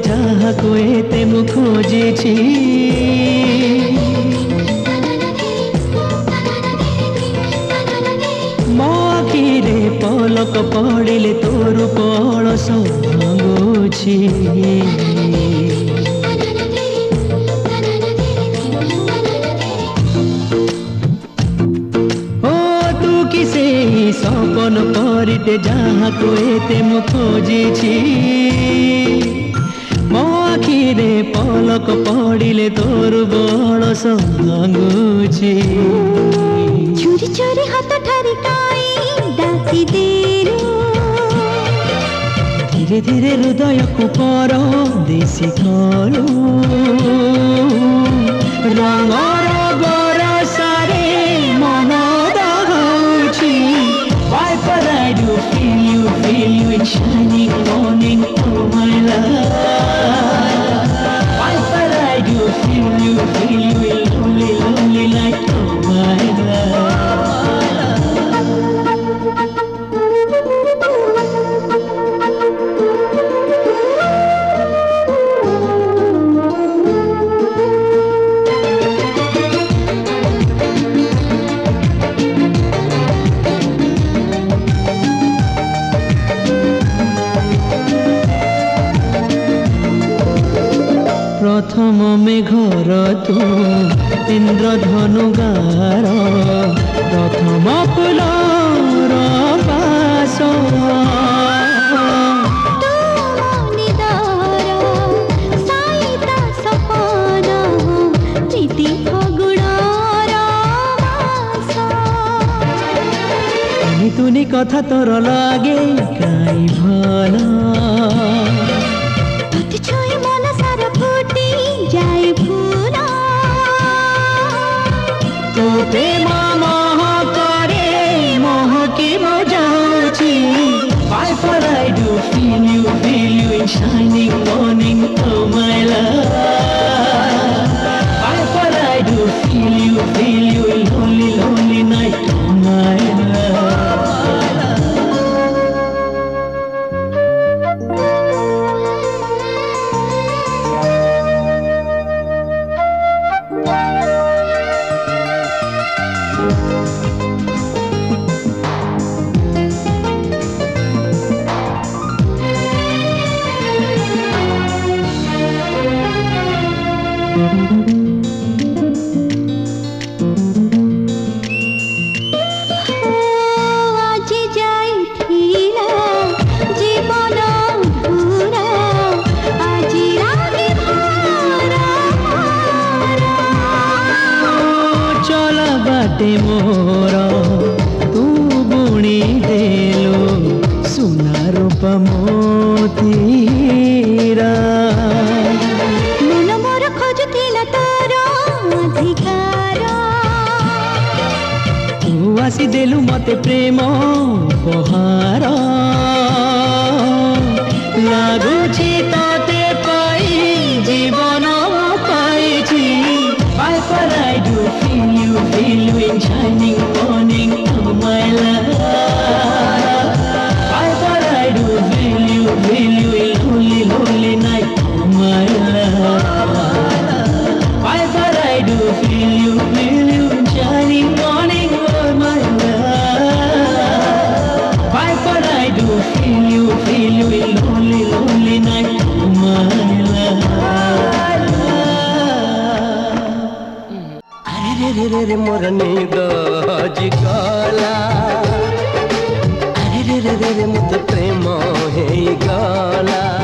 ଯାହାକୁ ଏତେ ମୁଁ ଖୋଜିଛି ମୋ ଆଖିରେ ପଲକ ପଡ଼ିଲେ ତୋର ପଳସ ଭାଙ୍ଗୁଛି सपन परिते जहाँको एते मु खोजिछि मो आखिरे पलक पड़िले तोर बळस भांगुछि चोरी चोरी हाथ ठरिकाई डाकी देलु धीरे धीरे हृदय को पर देसी कलु रंगर बरसारे मन feel you in shining morning, oh my love. Why but I do feel you in lonely, lonely night, oh my प्रथम मेघर तू इंद्रधनुगार प्रथम फुलर बास तुनी कथा तोर लागे काई भला तो प्रेम मोह करे मोह की मजाची Why for I do feel you in shining morning, oh my love. Why for I do feel you in lonely, lonely night, oh my love. मोरा तू बुणी देलो सुना रूप मोतीरा मन मोर खोजुथिला तोर अधिकार तू आसी देलु मते प्रेम उपहार लागुछि तते पाई जीवन पाइछि Why for I do feel you in shining morning, oh my love. Why for I do feel you in lonely, lonely night, oh my love. Why for I do feel you in shining morning, oh my love. Why for I do feel you in lonely, lonely night, oh my love. रे रे मोर नींद जी गला अरे रे रे रे मुझ प्रेम हे गला